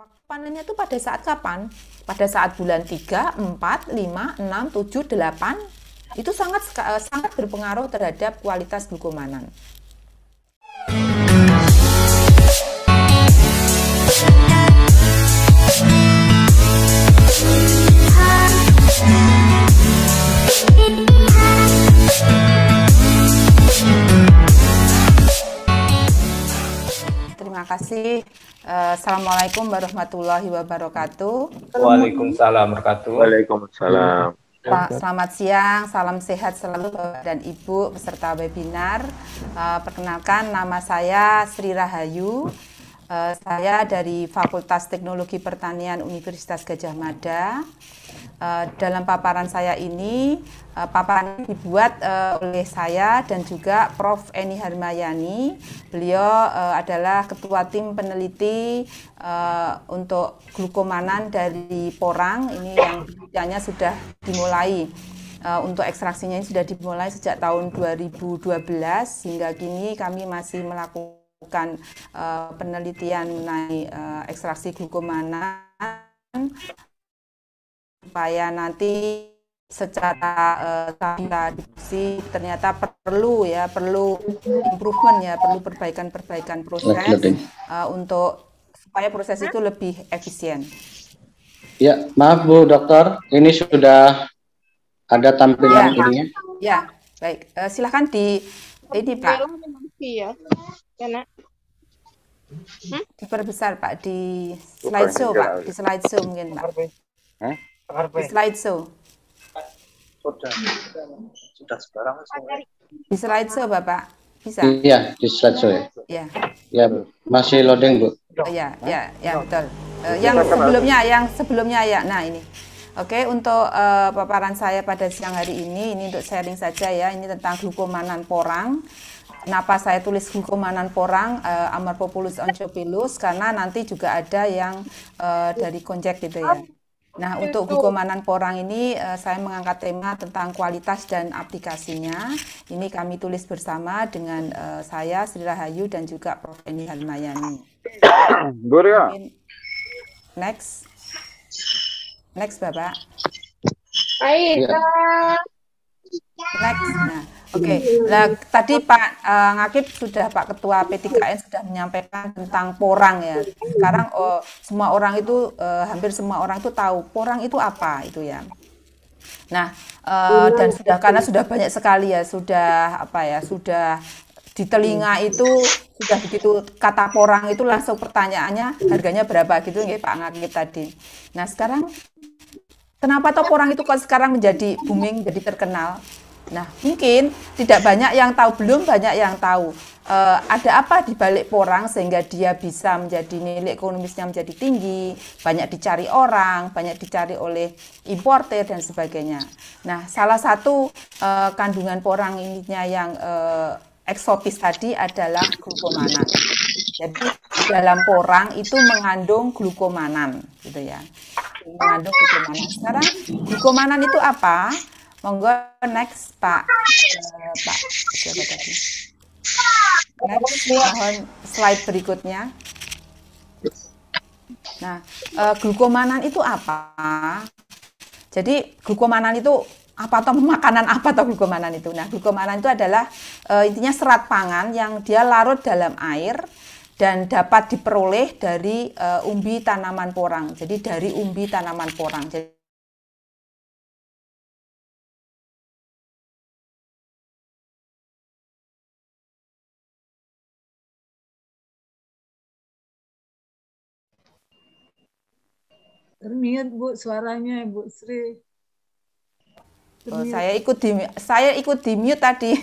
Waktu panennya itu pada saat kapan? Pada saat bulan 3, 4, 5, 6, 7, 8. Itu sangat berpengaruh terhadap kualitas glukomanan. Terima kasih. Assalamualaikum warahmatullahi wabarakatuh. Waalaikumsalam warahmatullahi wabarakatuh. Waalaikumsalam. Pak, selamat siang, salam sehat selalu Bapak dan Ibu peserta webinar. Perkenalkan, nama saya Sri Rahayu. Saya dari Fakultas Teknologi Pertanian Universitas Gadjah Mada. Dalam paparan saya ini, paparan dibuat oleh saya dan juga Prof. Eni Harmayani. Beliau adalah Ketua Tim Peneliti untuk glukomanan dari porang. Ini yang penelitiannya sudah dimulai. Untuk ekstraksinya ini sudah dimulai sejak tahun 2012 hingga kini kami masih melakukan penelitian mengenai ekstraksi glukomanan supaya nanti secara distribusi ternyata perlu improvement ya, perlu perbaikan proses untuk supaya proses itu lebih efisien. Ya, maaf Bu Dokter, ini sudah ada tampilan ininya. Ya, baik. Silahkan ini Pak. Diperbesar Pak di slideshow Pak, di slideshow mungkin Pak. Di slideshow. Sudah sekarang. Di slideshow Bapak, bisa? Iya, di slideshow ya. Ya. Ya, masih loading Bu. Ya betul. Yang sebelumnya ya. Nah ini. Oke, untuk paparan saya pada siang hari ini untuk sharing saja ya. Ini tentang glukomanan porang. Kenapa saya tulis glukomanan porang Amorphopulus onchopilus? Karena nanti juga ada yang dari konjek gitu ya. Nah, untuk glukomanan porang ini saya mengangkat tema tentang kualitas dan aplikasinya. Ini kami tulis bersama dengan saya Sri Rahayu dan juga Prof. Eni Harmayani. Next Bapak. Next. Nah, oke. Nah, tadi Pak Ngakib sudah, Pak Ketua P3N sudah menyampaikan tentang porang ya. Sekarang hampir semua orang itu tahu porang itu apa itu ya. Nah, dan karena sudah banyak sekali ya, sudah di telinga itu sudah begitu kata porang itu langsung pertanyaannya harganya berapa gitu nggih Pak Ngakib tadi. Nah, sekarang kenapa toh porang itu kok sekarang menjadi booming, jadi terkenal? Nah, mungkin belum banyak yang tahu ada apa di balik porang sehingga dia bisa menjadi nilai ekonomisnya menjadi tinggi, banyak dicari orang, banyak dicari oleh importer dan sebagainya. Nah, salah satu kandungan porang ininya yang eksotis tadi adalah glukomanan. Jadi dalam porang itu mengandung glukomanan, gitu ya. Mengandung glukomanan. Sekarang glukomanan itu apa? Monggo next Pak. Siapa tadi? Next, mohon slide berikutnya. Nah, glukomanan itu apa? Jadi glukomanan itu apa atau makanan apa atau glukomanan itu? Nah, glukomanan itu adalah intinya serat pangan yang dia larut dalam air dan dapat diperoleh dari umbi tanaman porang. Jadi dari umbi tanaman porang. Jadi termute Bu suaranya Bu Sri. saya ikut di mute tadi.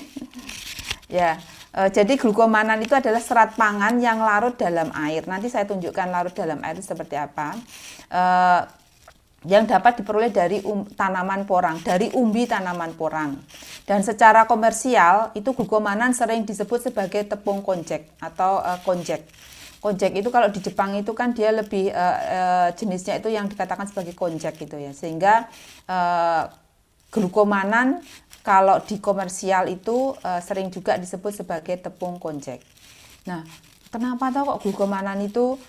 Ya. Jadi glukomanan itu adalah serat pangan yang larut dalam air. Nanti saya tunjukkan larut dalam air itu seperti apa. Yang dapat diperoleh dari tanaman porang, dari umbi tanaman porang. Dan secara komersial itu glukomanan sering disebut sebagai tepung konjek atau konjek. Konjek itu kalau di Jepang itu kan dia lebih jenisnya itu yang dikatakan sebagai konjek gitu ya. Sehingga glukomanan kalau di komersial itu sering juga disebut sebagai tepung konjek. Nah, kenapa tahu kok glukomanan itu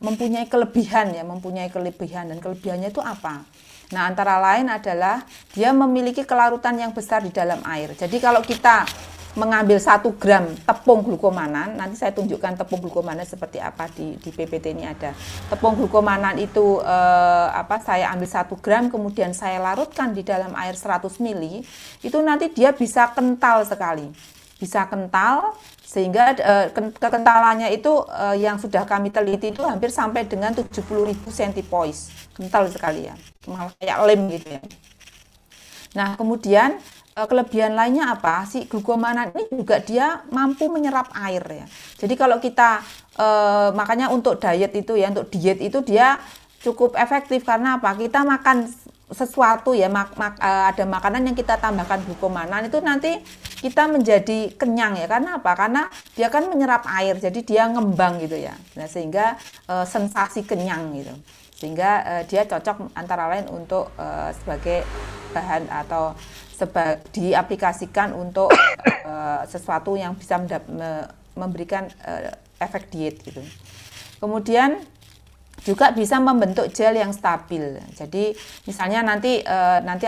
mempunyai kelebihan ya, dan kelebihannya itu apa? Nah, antara lain adalah dia memiliki kelarutan yang besar di dalam air. Jadi kalau kita mengambil 1 gram tepung glukomanan, nanti saya tunjukkan tepung glukomanan seperti apa di PPT ini ada. Tepung glukomanan itu saya ambil 1 gram, kemudian saya larutkan di dalam air 100 ml, itu nanti dia bisa kental sekali. Bisa kental sehingga kekentalannya itu yang sudah kami teliti itu hampir sampai dengan 70.000 centipoise. Kental sekali ya. Malah kayak lem gitu ya. Nah, kemudian kelebihan lainnya apa? Si glukomanan ini juga dia mampu menyerap air ya. Jadi kalau kita makanya untuk diet itu dia cukup efektif karena apa? Kita makan sesuatu ya, ada makanan yang kita tambahkan glukomanan itu nanti kita menjadi kenyang ya. Karena apa? Karena dia kan menyerap air, jadi dia ngembang gitu ya. Nah, sehingga sensasi kenyang gitu. Sehingga dia cocok antara lain untuk sebagai bahan atau diaplikasikan untuk sesuatu yang bisa memberikan efek diet gitu. Kemudian juga bisa membentuk gel yang stabil. Jadi misalnya nanti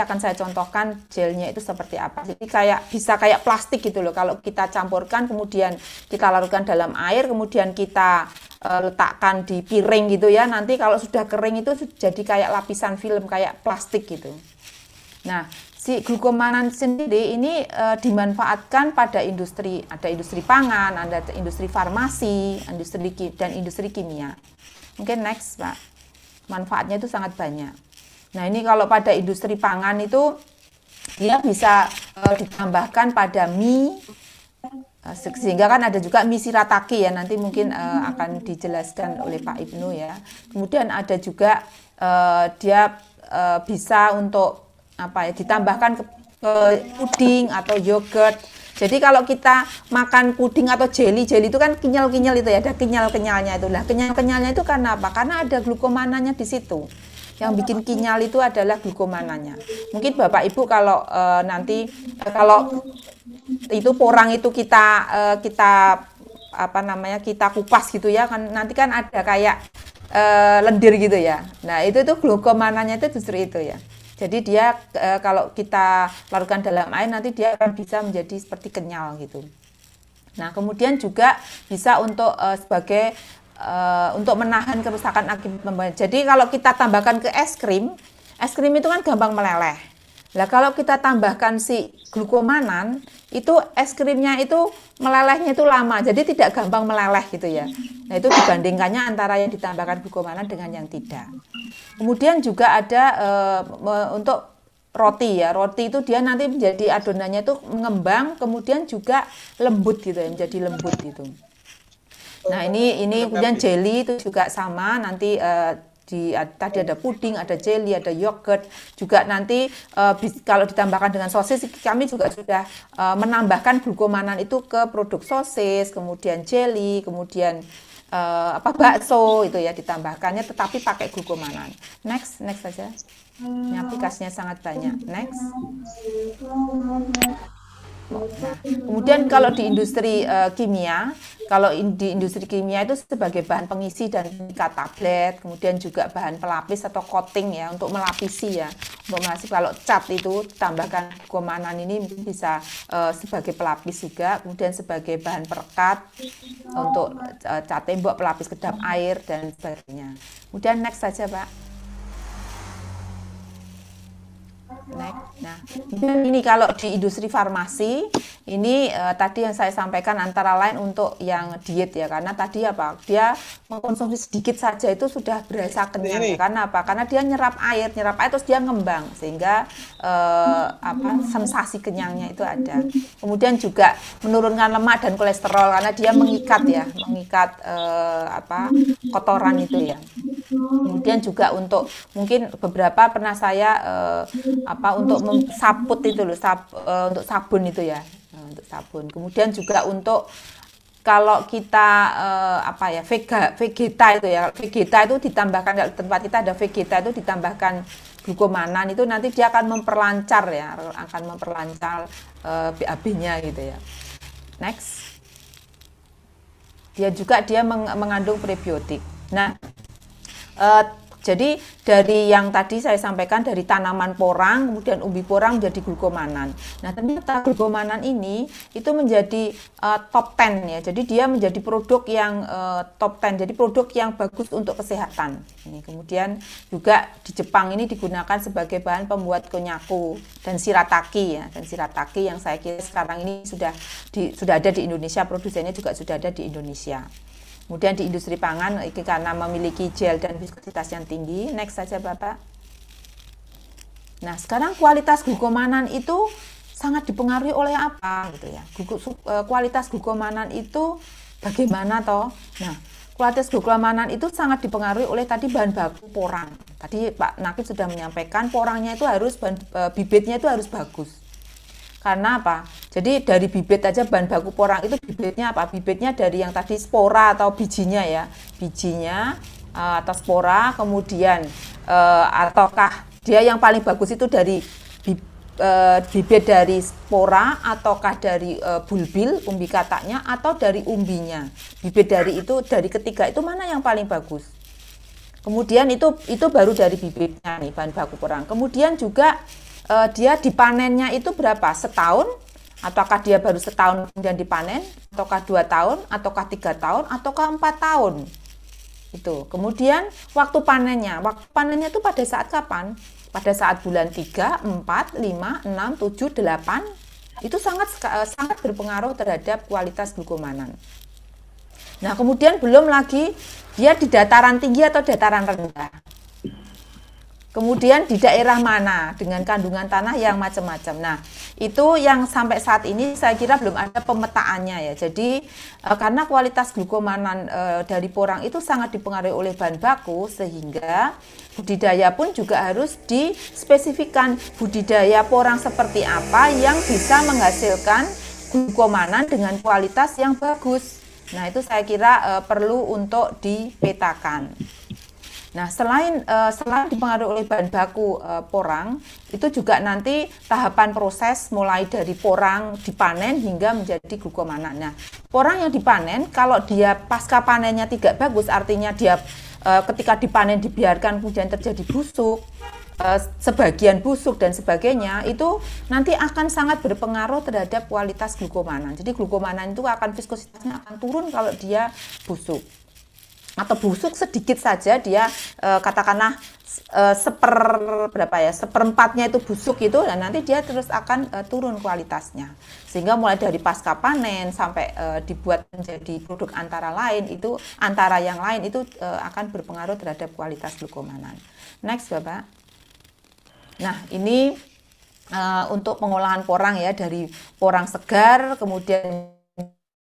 akan saya contohkan gelnya itu seperti apa. Jadi bisa kayak plastik gitu loh. Kalau kita campurkan kemudian kita larutkan dalam air, kemudian kita letakkan di piring gitu ya. Nanti kalau sudah kering itu jadi kayak lapisan film kayak plastik gitu. Nah, si glukomanan sendiri ini dimanfaatkan pada industri, ada industri pangan, ada industri farmasi, dan industri kimia. Mungkin next, Pak. Manfaatnya itu sangat banyak. Nah, ini kalau pada industri pangan itu dia bisa ditambahkan pada mie, sehingga kan ada juga mie shirataki ya, nanti mungkin akan dijelaskan oleh Pak Ibnu ya. Kemudian ada juga dia bisa untuk ditambahkan ke puding atau yogurt. Jadi kalau kita makan puding atau jelly itu kan kenyal-kenyal itu ya, ada kenyal-kenyalnya itu. Nah, kenyal-kenyalnya itu karena apa? Karena ada glukomanannya di situ. Yang bikin kenyal itu adalah glukomanannya. Mungkin Bapak Ibu kalau nanti kalau itu porang itu kita kupas gitu ya, kan nanti kan ada kayak lendir gitu ya. Nah, itu glukomanannya itu justru itu ya. Jadi dia kalau kita larutkan dalam air nanti dia akan bisa menjadi seperti kenyal gitu. Nah, kemudian juga bisa untuk untuk menahan kerusakan akibat pembakaran. Jadi kalau kita tambahkan ke es krim itu kan gampang meleleh. Nah, kalau kita tambahkan si glukomanan, itu es krimnya itu melelehnya itu lama, jadi tidak gampang meleleh gitu ya. Nah, itu dibandingkannya antara yang ditambahkan glukomanan dengan yang tidak. Kemudian juga ada untuk roti ya, roti itu dia nanti menjadi adonannya itu mengembang, kemudian juga lembut gitu ya, menjadi lembut gitu. Nah, ini kemudian jelly itu juga sama, nanti tadi ada puding, ada jelly, ada yogurt, juga nanti kalau ditambahkan dengan sosis, kami juga sudah menambahkan glukomanan itu ke produk sosis, kemudian jelly, kemudian bakso itu ya ditambahkannya, tetapi pakai glukomanan. Next saja. Ini aplikasinya sangat banyak. Next. Nah, kemudian kalau di industri kimia, itu sebagai bahan pengisi dan pengikat tablet, kemudian juga bahan pelapis atau coating ya, untuk melapisi ya. Kalau cat itu tambahkan glukomanan ini bisa sebagai pelapis juga, kemudian sebagai bahan perekat untuk cat tembok, pelapis kedap air dan sebagainya. Kemudian next saja, Pak. Nah, ini kalau di industri farmasi ini tadi yang saya sampaikan antara lain untuk yang diet ya, karena tadi apa, dia mengkonsumsi sedikit saja itu sudah berasa kenyang ya. Karena apa? Karena dia nyerap air terus dia ngembang sehingga sensasi kenyangnya itu ada. Kemudian juga menurunkan lemak dan kolesterol karena dia mengikat kotoran itu ya. Kemudian juga untuk mungkin beberapa pernah saya untuk saput itu loh, untuk sabun itu ya, untuk sabun. Kemudian juga untuk kalau kita vegeta itu ya, vegeta itu ditambahkan, kalau tempat kita ada vegeta itu ditambahkan glukomanan, itu nanti dia akan memperlancar BAB-nya gitu ya. Next. dia mengandung prebiotik. Nah, jadi dari yang tadi saya sampaikan dari tanaman porang, kemudian umbi porang menjadi glukomanan. Nah, ternyata glukomanan ini itu menjadi top 10 ya. Jadi dia menjadi produk yang top 10. Jadi produk yang bagus untuk kesehatan. Ini kemudian juga di Jepang ini digunakan sebagai bahan pembuat konnyaku dan shirataki ya. Dan shirataki yang saya kira sekarang ini sudah ada di Indonesia, produsennya juga sudah ada di Indonesia. Kemudian di industri pangan karena memiliki gel dan viskositas yang tinggi. Next saja Bapak. Nah, sekarang kualitas glukomanan itu sangat dipengaruhi oleh apa gitu ya. Kualitas glukomanan itu bagaimana toh? Nah, kualitas glukomanan itu sangat dipengaruhi oleh tadi bahan baku porang. Tadi Pak Nakib sudah menyampaikan porangnya itu harus bibitnya itu harus bagus. Karena apa? Jadi dari bibit aja bahan baku porang itu bibitnya apa? Bibitnya dari yang tadi spora atau bijinya ya. Bijinya atau spora, kemudian ataukah dia yang paling bagus itu dari bibit dari spora ataukah dari bulbil, umbi kataknya atau dari umbinya. Bibit dari ketiga itu mana yang paling bagus? Kemudian itu baru dari bibitnya nih bahan baku porang. Kemudian juga dia dipanennya itu berapa? Setahun? Ataukah dia baru setahun kemudian dipanen? Ataukah 2 tahun? Ataukah 3 tahun? Ataukah 4 tahun? Itu. Kemudian waktu panennya itu pada saat kapan? Pada saat bulan 3, 4, 5, 6, 7, 8. Itu sangat berpengaruh terhadap kualitas glukomanan. Nah, kemudian belum lagi dia di dataran tinggi atau dataran rendah. Kemudian di daerah mana dengan kandungan tanah yang macam-macam. Nah, itu yang sampai saat ini saya kira belum ada pemetaannya ya. Jadi karena kualitas glukomanan dari porang itu sangat dipengaruhi oleh bahan baku, sehingga budidaya pun juga harus dispesifikkan budidaya porang seperti apa yang bisa menghasilkan glukomanan dengan kualitas yang bagus. Nah, itu saya kira perlu untuk dipetakan. Nah, selain dipengaruhi oleh bahan baku porang, itu juga nanti tahapan proses mulai dari porang dipanen hingga menjadi glukomanan. Nah, porang yang dipanen kalau dia pasca panennya tidak bagus, artinya dia ketika dipanen dibiarkan kemudian terjadi busuk, sebagian busuk dan sebagainya, itu nanti akan sangat berpengaruh terhadap kualitas glukomanan. Jadi glukomanan itu viskositasnya akan turun kalau dia busuk. Atau busuk sedikit saja dia katakanlah seperempatnya itu busuk itu, dan nanti dia terus akan turun kualitasnya, sehingga mulai dari pasca panen sampai dibuat menjadi produk antara yang lain itu akan berpengaruh terhadap kualitas glukomanan. Next Bapak. Nah, ini untuk pengolahan porang ya, dari porang segar kemudian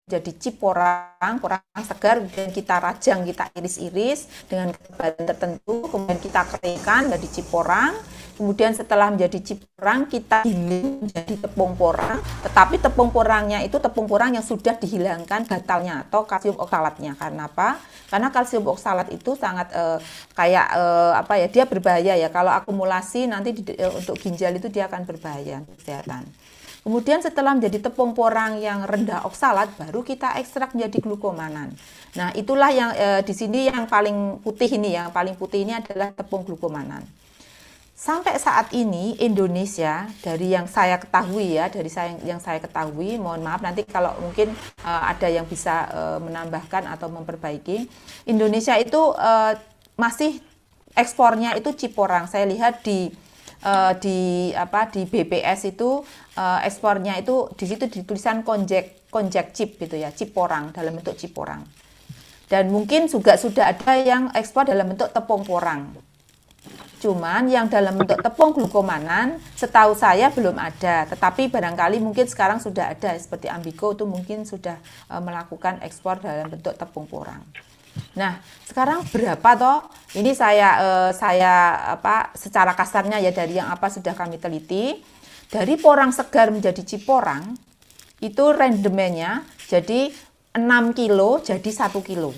jadi chip porang segar, kemudian kita rajang, kita iris-iris dengan ketebalan tertentu, kemudian kita keringkan menjadi chip porang. Kemudian setelah menjadi chip porang, kita giling menjadi tepung porang, tetapi tepung porangnya itu tepung porang yang sudah dihilangkan gatalnya atau kalsium oksalatnya. Karena apa? Karena kalsium oksalat itu sangat dia berbahaya ya. Kalau akumulasi nanti untuk ginjal itu dia akan berbahaya untuk kesehatan. Kemudian setelah menjadi tepung porang yang rendah oksalat, baru kita ekstrak menjadi glukomanan. Nah, itulah yang di sini yang paling putih ini, adalah tepung glukomanan. Sampai saat ini Indonesia, dari yang saya ketahui, mohon maaf nanti kalau mungkin ada yang bisa menambahkan atau memperbaiki. Indonesia itu masih ekspornya itu chip porang. Saya lihat di BPS itu ekspornya itu di situ ditulisan konjak chip gitu ya, chip porang dalam bentuk chip porang. Dan mungkin juga sudah ada yang ekspor dalam bentuk tepung porang. Cuman yang dalam bentuk tepung glukomanan setahu saya belum ada, tetapi barangkali mungkin sekarang sudah ada, seperti Ambigo itu mungkin sudah melakukan ekspor dalam bentuk tepung porang. Nah, sekarang berapa toh? Ini saya secara kasarnya ya, dari yang sudah kami teliti, dari porang segar menjadi chip porang itu rendemennya jadi 6 kilo jadi 1 kilo.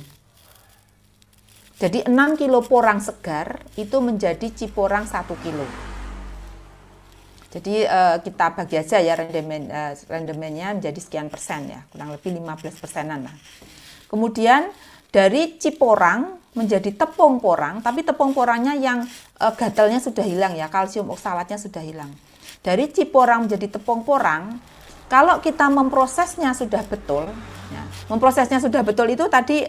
Jadi 6 kilo porang segar itu menjadi chip porang 1 kilo. Jadi kita bagi aja ya rendemennya menjadi sekian persen ya, kurang lebih 15%-an lah. Kemudian dari ciporang menjadi tepung porang, tapi tepung porangnya yang gatalnya sudah hilang ya, kalsium oksalatnya sudah hilang. Dari ciporang menjadi tepung porang, kalau kita memprosesnya sudah betul, ya, memprosesnya sudah betul itu tadi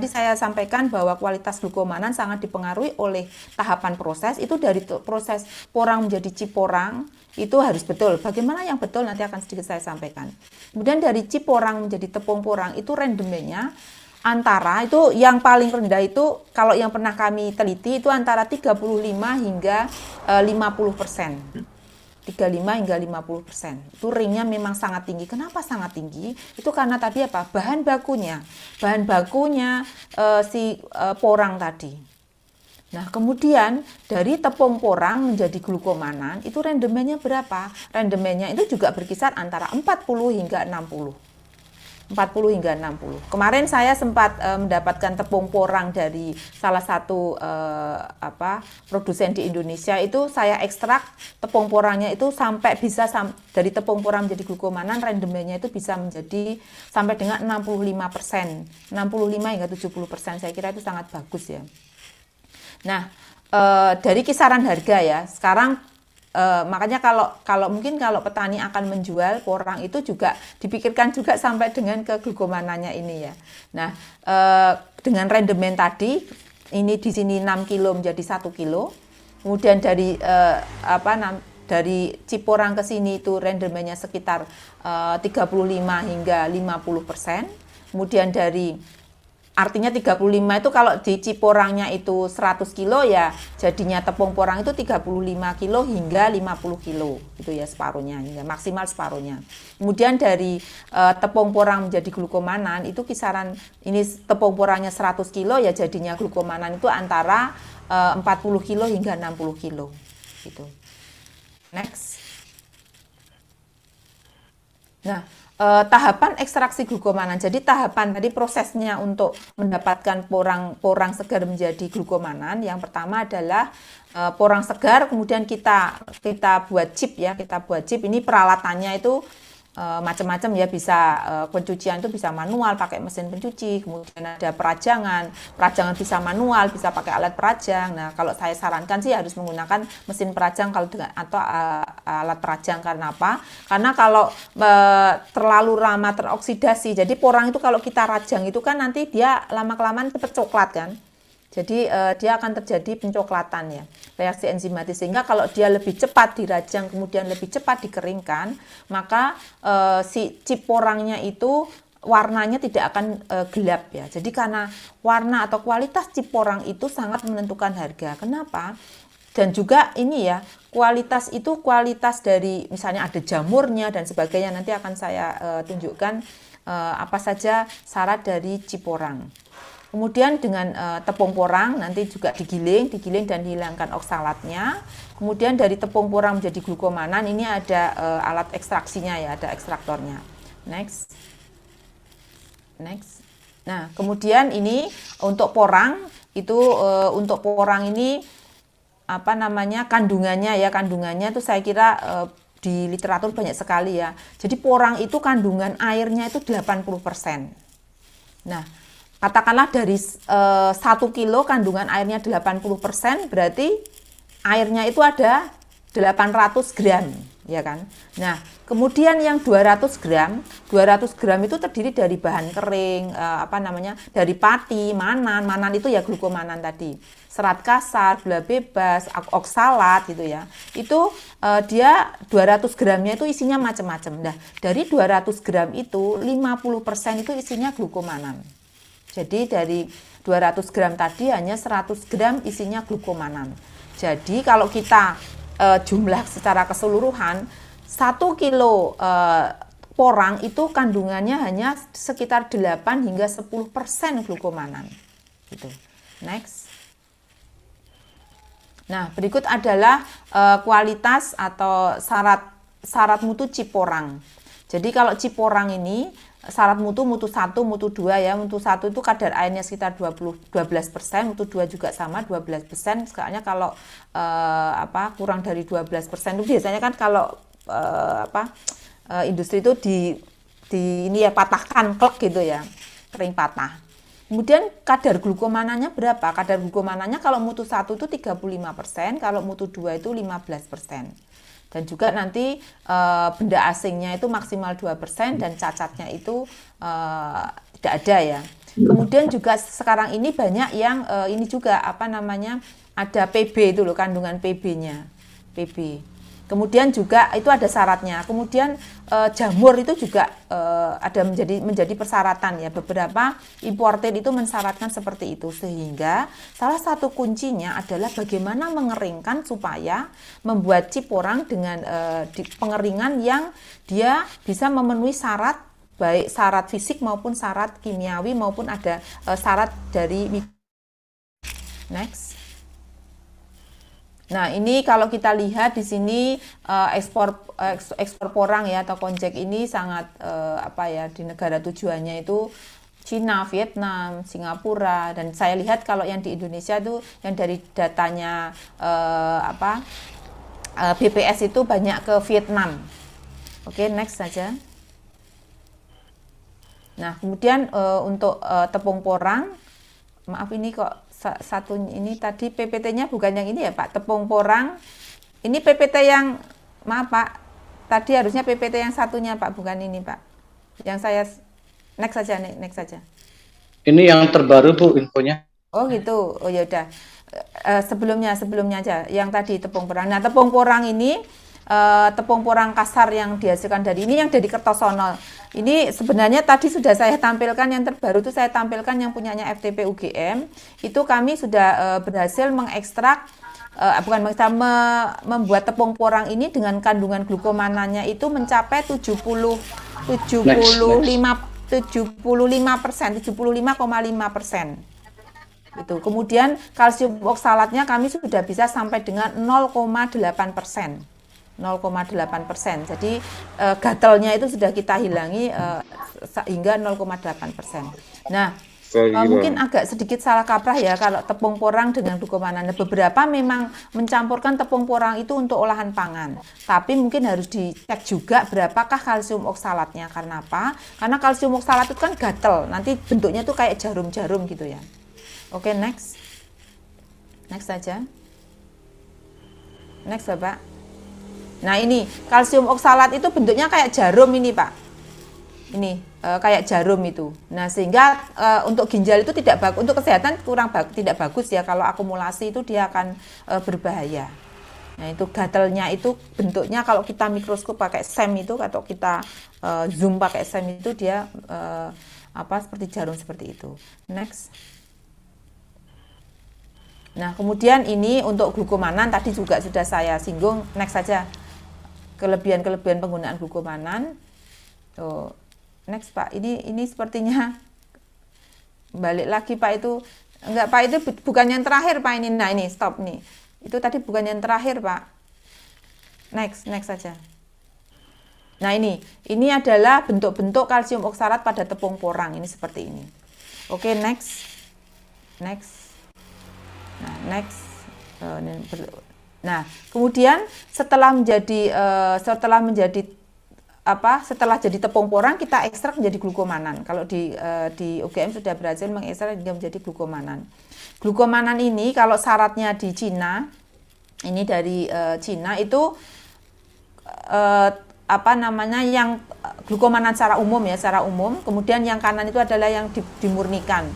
saya sampaikan bahwa kualitas glukomanan sangat dipengaruhi oleh tahapan proses. Itu dari proses porang menjadi ciporang itu harus betul. Bagaimana yang betul nanti akan sedikit saya sampaikan. Kemudian dari ciporang menjadi tepung porang itu rendemennya antara itu yang paling rendah itu kalau yang pernah kami teliti itu antara 35 hingga 50%. 35 hingga 50%. Itu ringnya memang sangat tinggi. Kenapa sangat tinggi? Itu karena tadi apa? Bahan bakunya porang tadi. Nah, kemudian dari tepung porang menjadi glukomanan itu rendemennya berapa? Rendemennya itu juga berkisar antara 40 hingga 60. 40 hingga 60. Kemarin saya sempat mendapatkan tepung porang dari salah satu produsen di Indonesia. Itu saya ekstrak tepung porangnya itu sampai bisa dari tepung porang menjadi glukomanan, rendemennya itu bisa menjadi sampai dengan 65%. 65 hingga 70%. Saya kira itu sangat bagus ya. Nah, dari kisaran harga ya. Sekarang makanya kalau mungkin kalau petani akan menjual porang itu juga dipikirkan juga sampai dengan ke glukomanannya ini ya. Nah, dengan rendemen tadi ini di sini 6 kilo menjadi 1 kilo. Kemudian dari dari ciporang ke sini itu rendemennya sekitar 35 hingga 50%. Kemudian artinya 35 itu kalau di ciporangnya itu 100 kilo ya jadinya tepung porang itu 35 kilo hingga 50 kilo itu ya separuhnya hingga maksimal separuhnya. Kemudian dari tepung porang menjadi glukomanan itu kisaran ini tepung porangnya 100 kilo ya jadinya glukomanan itu antara 40 kilo hingga 60 kilo gitu. Next. Nah, tahapan ekstraksi glukomanan. Jadi tahapan tadi prosesnya untuk mendapatkan porang segar menjadi glukomanan. Yang pertama adalah porang segar, kemudian kita buat chip ya, kita buat chip. Ini peralatannya itu macam-macam ya, bisa pencucian itu bisa manual pakai mesin pencuci, kemudian ada perajangan bisa manual, bisa pakai alat perajang. Nah, kalau saya sarankan sih harus menggunakan mesin perajang atau alat perajang. Karena apa? Karena kalau terlalu lama teroksidasi, jadi porang itu kalau kita rajang itu kan nanti dia lama-kelamaan cepat coklat kan. Jadi dia akan terjadi pencoklatan ya, reaksi enzimatis. Sehingga kalau dia lebih cepat dirajang kemudian lebih cepat dikeringkan, maka si chip porangnya itu warnanya tidak akan gelap ya. Jadi karena warna atau kualitas chip porang itu sangat menentukan harga. Kenapa? Dan juga ini ya, kualitas itu kualitas dari misalnya ada jamurnya dan sebagainya. Nanti akan saya tunjukkan apa saja syarat dari chip porang. Kemudian dengan tepung porang nanti juga digiling dan dihilangkan oksalatnya. Kemudian dari tepung porang menjadi glukomanan ini ada alat ekstraksinya ya, ada ekstraktornya. Next. Nah, kemudian ini untuk porang itu ini kandungannya itu saya kira di literatur banyak sekali ya. Jadi porang itu kandungan airnya itu 80%. Nah, katakanlah dari 1 kilo kandungan airnya 80%, berarti airnya itu ada 800 gram, ya kan? Nah, kemudian yang 200 gram itu terdiri dari bahan kering, dari pati, manan itu ya glukomanan tadi, serat kasar, gula bebas, oksalat gitu ya. Itu dia 200 gramnya itu isinya macam-macam. Nah, dari 200 gram itu 50% itu isinya glukomanan. Jadi dari 200 gram tadi hanya 100 gram isinya glukomanan. Jadi kalau kita jumlah secara keseluruhan 1 kilo porang itu kandungannya hanya sekitar 8 hingga 10% glukomanan. Gitu. Next. Nah, berikut adalah kualitas atau syarat mutu chip porang. Jadi kalau chip porang ini syarat mutu 1, mutu 2 ya. Mutu 1 itu kadar airnya sekitar 12%, mutu 2 juga sama 12%. Soalnya kalau kurang dari 12% itu biasanya kan kalau industri itu di ini ya patahkan klek gitu ya. Kering patah. Kemudian kadar glukomananya berapa? Kadar glukomananya kalau mutu 1 itu 35%, kalau mutu 2 itu 15%. Dan juga nanti benda asingnya itu maksimal 2% dan cacatnya itu tidak ada ya. Kemudian juga sekarang ini banyak yang ini juga apa namanya, ada PB itu loh, kandungan PB-nya. PB. Kemudian juga itu ada syaratnya. Kemudian jamur itu juga ada menjadi persyaratan ya. Beberapa imported itu mensyaratkan seperti itu, sehingga salah satu kuncinya adalah bagaimana mengeringkan supaya membuat ciporang dengan pengeringan yang dia bisa memenuhi syarat, baik syarat fisik maupun syarat kimiawi maupun ada syarat dari next. Nah, ini kalau kita lihat di sini ekspor porang ya atau konjek ini sangat apa ya, di negara tujuannya itu Cina, Vietnam, Singapura, dan saya lihat kalau yang di Indonesia itu yang dari datanya BPS itu banyak ke Vietnam. Oke, next saja. Nah, kemudian untuk tepung porang, maaf ini kok satu ini tadi PPT-nya bukan yang ini ya Pak, tepung porang. Ini PPT yang, maaf Pak, tadi harusnya PPT yang satunya Pak, bukan ini Pak. Yang saya, next saja, next saja. Ini yang terbaru Bu infonya. Oh gitu, oh ya udah. Sebelumnya aja, yang tadi tepung porang. Nah, tepung porang ini, tepung porang kasar yang dihasilkan dari ini yang dari Kertosono. Ini sebenarnya tadi sudah saya tampilkan, yang terbaru itu saya tampilkan yang punyanya FTP UGM. Itu kami sudah berhasil mengekstrak, membuat tepung porang ini dengan kandungan glukomananya itu mencapai 75,5%. Itu. Kemudian kalsium oksalatnya kami sudah bisa sampai dengan 0,8%. 0,8%. Jadi gatelnya itu sudah kita hilangi hingga 0,8%. Nah, mungkin agak sedikit salah kaprah ya kalau tepung porang dengan glukomanan. Beberapa memang mencampurkan tepung porang itu untuk olahan pangan. Tapi mungkin harus dicek juga berapakah kalsium oksalatnya. Karena apa? Karena kalsium oksalat itu kan gatel. Nanti bentuknya tuh kayak jarum-jarum gitu ya. Oke, next. Next saja. Next Bapak. Nah, ini kalsium oksalat itu bentuknya kayak jarum ini Pak. Ini kayak jarum itu. Nah, sehingga untuk ginjal itu tidak bagus, untuk kesehatan tidak bagus ya, kalau akumulasi itu dia akan berbahaya. Nah, itu gatelnya itu bentuknya kalau kita mikroskop pakai SEM itu, atau kita zoom pakai SEM itu dia seperti jarum seperti itu. Next. Nah, kemudian ini untuk glukomanan tadi juga sudah saya singgung. Next saja. Kelebihan penggunaan glukomanan. Oh, next Pak. Ini sepertinya balik lagi Pak, itu enggak Pak, itu bukan yang terakhir Pak ini. Nah, ini stop nih. Itu tadi bukan yang terakhir Pak. Next saja. Nah, ini adalah bentuk-bentuk kalsium oksalat pada tepung porang ini seperti ini. Oke, next. Nah, next. Nah, kemudian setelah jadi tepung porang, kita ekstrak menjadi glukomanan. Kalau di UGM sudah berhasil mengekstrak hingga menjadi glukomanan. Glukomanan ini kalau syaratnya di Cina, ini dari Cina itu yang glukomanan secara umum. Kemudian yang kanan itu adalah yang dimurnikan.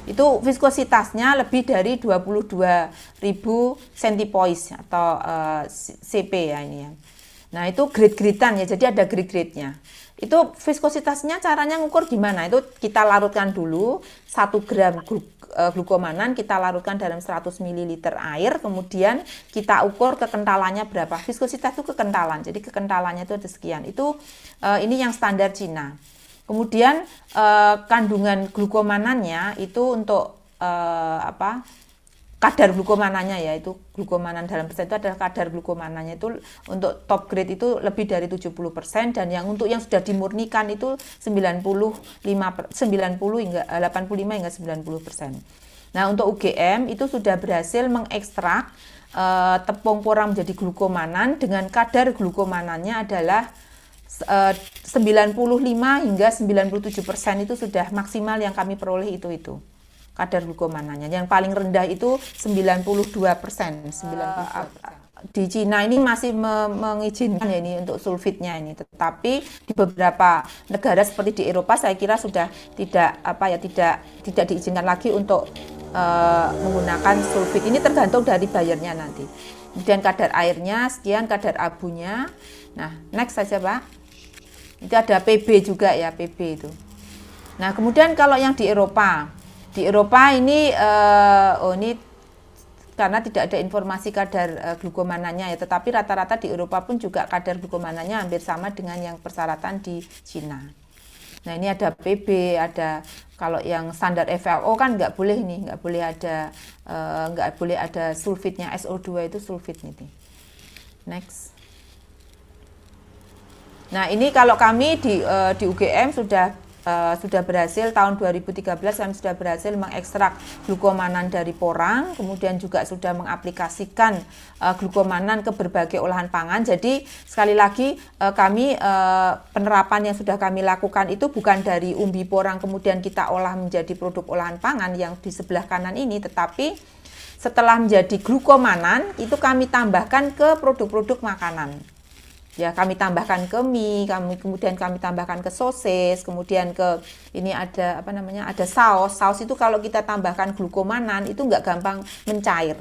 Itu viskositasnya lebih dari 22.000 centipoise atau CP ya ini ya. Nah, itu grade-gradean ya, jadi ada grade-grade-nya. Itu viskositasnya caranya ngukur gimana? Itu kita larutkan dulu 1 gram glukomanan, kita larutkan dalam 100 ml air, kemudian kita ukur kekentalannya berapa. Viskositas itu kekentalan, jadi kekentalannya itu ada sekian. Itu ini yang standar Cina. Kemudian kandungan glukomanannya itu untuk kadar glukomanannya ya, itu glukomanan dalam persen itu adalah kadar glukomanannya itu untuk top grade itu lebih dari 70%, dan untuk yang sudah dimurnikan itu 85 hingga 90%. Nah, untuk UGM itu sudah berhasil mengekstrak tepung porang menjadi glukomanan dengan kadar glukomanannya adalah 95 hingga 97% itu sudah maksimal yang kami peroleh itu. kadar glukomananya. Yang paling rendah itu 92%. Di Cina ini masih mengizinkan ya ini untuk sulfitnya ini, tetapi di beberapa negara seperti di Eropa saya kira sudah tidak diizinkan lagi untuk menggunakan sulfit. Ini tergantung dari bayarnya nanti. Kemudian kadar airnya sekian, kadar abunya. Nah, next saja Pak. Itu ada PB juga ya, PB itu. Nah, kemudian kalau yang di Eropa ini ini karena tidak ada informasi kadar glukomananya ya, tetapi rata-rata di Eropa pun juga kadar glukomananya hampir sama dengan yang persyaratan di Cina. Nah, ini ada PB, ada kalau yang standar FLO kan nggak boleh ada sulfitnya, SO2 itu sulfit nih. Next. Nah, ini kalau kami di UGM sudah berhasil tahun 2013 kami sudah berhasil mengekstrak glukomanan dari porang, kemudian juga sudah mengaplikasikan glukomanan ke berbagai olahan pangan. Jadi sekali lagi kami penerapan yang sudah kami lakukan itu bukan dari umbi porang kemudian kita olah menjadi produk olahan pangan yang di sebelah kanan ini, tetapi setelah menjadi glukomanan itu kami tambahkan ke produk-produk makanan. Ya, kami tambahkan ke mie, kemudian kami tambahkan ke sosis, kemudian ke ini ada ada saus. Saus itu kalau kita tambahkan glukomanan itu nggak gampang mencair.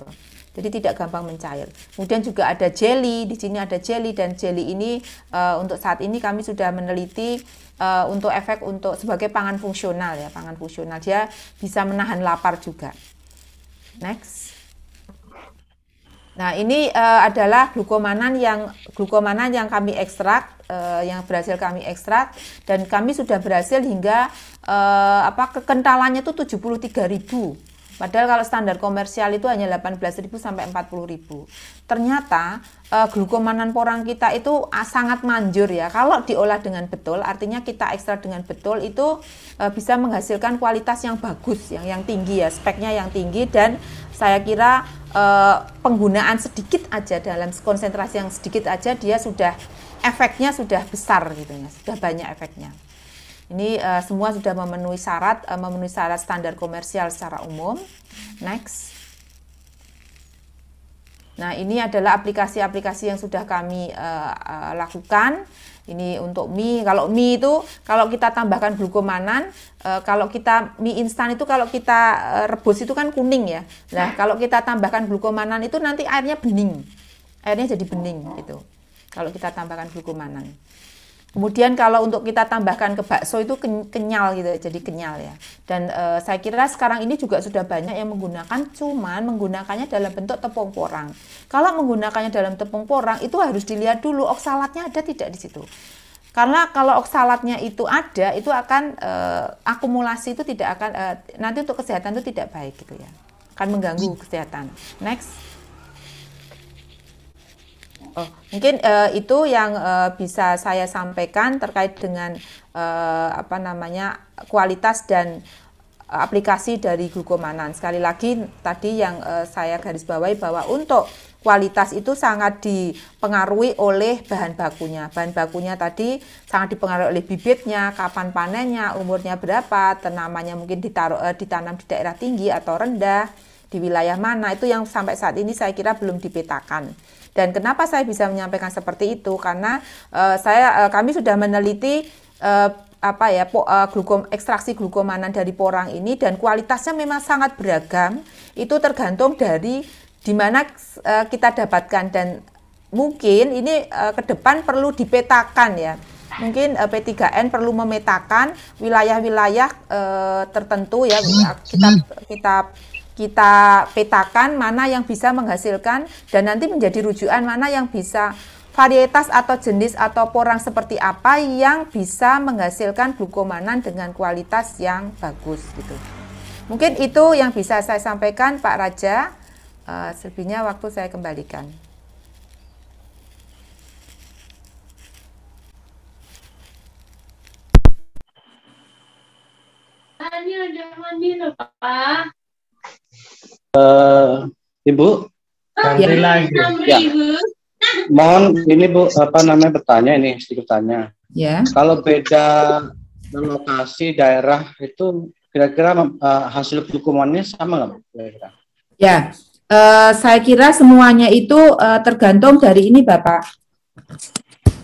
Jadi tidak gampang mencair. Kemudian juga ada jelly, di sini ada jelly, dan jelly ini untuk saat ini kami sudah meneliti untuk efek untuk sebagai pangan fungsional ya, pangan fungsional. Dia bisa menahan lapar juga. Next. Nah, ini adalah glukomanan yang kami ekstrak, yang berhasil kami ekstrak, dan kami sudah berhasil hingga kekentalannya itu 73.000. Padahal kalau standar komersial itu hanya 18.000 sampai 40.000. Ternyata glukomanan porang kita itu sangat manjur ya. Kalau diolah dengan betul, artinya kita ekstrak dengan betul, itu bisa menghasilkan kualitas yang bagus, yang tinggi ya, speknya yang tinggi, dan saya kira penggunaan sedikit aja dalam konsentrasi yang sedikit aja dia sudah efeknya sudah besar gitu ya, sudah banyak efeknya. Ini semua sudah memenuhi syarat standar komersial secara umum. Next. Nah, ini adalah aplikasi-aplikasi yang sudah kami lakukan. Ini untuk mie. Kalau mie itu kalau kita tambahkan glukomanan, kalau kita mie instan itu kalau kita rebus itu kan kuning ya. Nah, kalau kita tambahkan glukomanan itu nanti airnya bening. Airnya jadi bening gitu. Kalau kita tambahkan glukomanan. Kemudian kalau untuk kita tambahkan ke bakso itu kenyal gitu, jadi kenyal ya. Dan saya kira sekarang ini juga sudah banyak yang menggunakan, cuman menggunakannya dalam bentuk tepung porang. Kalau menggunakannya dalam tepung porang itu harus dilihat dulu oksalatnya ada tidak di situ. Karena kalau oksalatnya itu ada, itu akan akumulasi itu tidak akan nanti untuk kesehatan itu tidak baik gitu ya. Akan mengganggu kesehatan. Next. Mungkin itu yang bisa saya sampaikan terkait dengan kualitas dan aplikasi dari glukomanan. Sekali lagi tadi yang saya garis bawahi bahwa untuk kualitas itu sangat dipengaruhi oleh bahan bakunya. Bahan bakunya tadi sangat dipengaruhi oleh bibitnya, kapan panennya, umurnya berapa, tanamannya mungkin ditanam di daerah tinggi atau rendah, di wilayah mana, itu yang sampai saat ini saya kira belum dipetakan. Dan kenapa saya bisa menyampaikan seperti itu? Karena kami sudah meneliti ekstraksi glukomanan dari porang ini, dan kualitasnya memang sangat beragam. Itu tergantung dari di mana kita dapatkan, dan mungkin ini ke depan perlu dipetakan ya. Mungkin P3N perlu memetakan wilayah-wilayah tertentu ya, kita petakan mana yang bisa menghasilkan, dan nanti menjadi rujukan mana yang bisa varietas atau jenis atau porang seperti apa yang bisa menghasilkan glukomanan dengan kualitas yang bagus gitu. Mungkin itu yang bisa saya sampaikan Pak Raja. Selebihnya waktu saya kembalikan. Ini udah mandi loh Pak. Ibu, ganti lagi. Ya. Mohon ini Bu, bertanya ini, sedikit tanya. Ya. Kalau beda lokasi daerah itu kira-kira hasil glukomannya sama nggak Bu? Kira-kira? Ya, saya kira semuanya itu tergantung dari ini Bapak.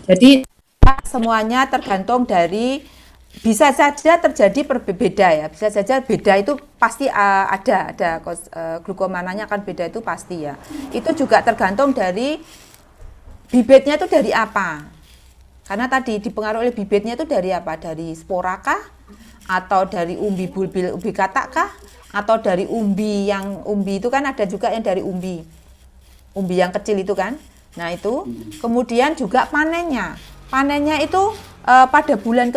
Jadi semuanya tergantung dari, bisa saja terjadi berbeda ya, bisa saja beda itu pasti ada glukomananya akan beda itu pasti ya. Itu juga tergantung dari bibitnya itu dari apa. Karena tadi dipengaruhi oleh bibitnya itu dari apa? Dari spora kah? Atau dari umbi bulbil umbi katak kah? Atau dari umbi itu kan ada juga yang dari umbi yang kecil itu kan. Nah itu kemudian juga panennya itu pada bulan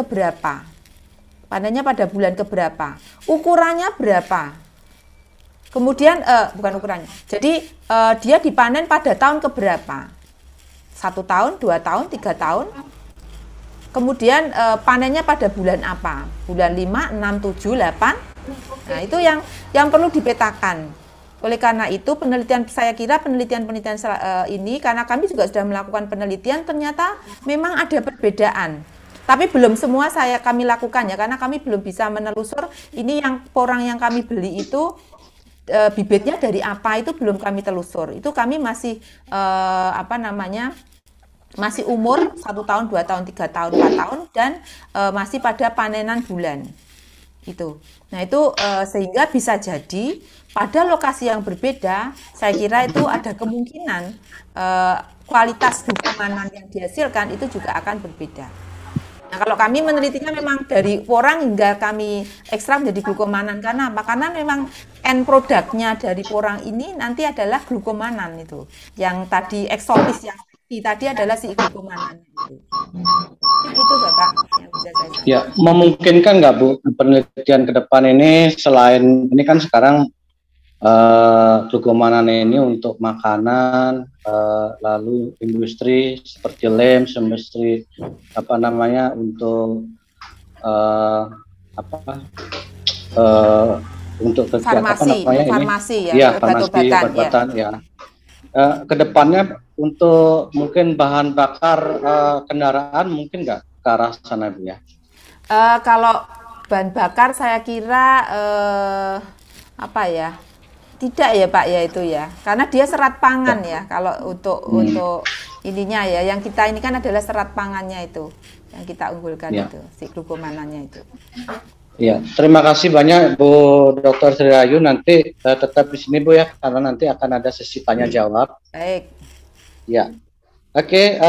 keberapa, ukurannya berapa, kemudian bukan ukurannya, jadi dia dipanen pada tahun keberapa, 1 tahun, 2 tahun, 3 tahun, kemudian panennya pada bulan apa, bulan 5, 6, 7, 8. Nah itu yang perlu dipetakan. Oleh karena itu saya kira penelitian ini, karena kami juga sudah melakukan penelitian, ternyata memang ada perbedaan. Tapi belum semua kami lakukan ya, karena kami belum bisa menelusur ini yang porang yang kami beli itu bibitnya dari apa, itu belum kami telusur. Itu kami masih masih umur 1 tahun, 2 tahun, 3 tahun, 4 tahun, dan masih pada panenan bulan. Itu. Nah itu sehingga bisa jadi pada lokasi yang berbeda, saya kira itu ada kemungkinan kualitas glukomanan yang dihasilkan itu juga akan berbeda. Nah kalau kami menelitinya memang dari porang hingga kami ekstrak menjadi glukomanan, karena apa? Karena memang end produknya dari porang ini nanti adalah glukomanan itu. Yang tadi eksotis yang tadi adalah si glukomanan itu. Itu Bapak yang bisa saya sampaikan. Ya, memungkinkan nggak Bu penelitian ke depan ini, selain ini kan sekarang glukomanan ini untuk makanan, lalu industri seperti lem, industri untuk untuk farmasi ya, obat-obatan ya. Kedepannya untuk mungkin bahan bakar kendaraan mungkin nggak ke arah sana Bu ya? Kalau bahan bakar saya kira tidak ya Pak ya itu ya, karena dia serat pangan ya. Kalau untuk ininya ya, yang kita ini kan adalah serat pangannya itu yang kita unggulkan ya. Itu si glukomanannya itu. Ya, terima kasih banyak Bu Dr. Sri Rahayu. Nanti tetap di sini Bu ya, karena nanti akan ada sesi tanya jawab. Baik. Ya, oke.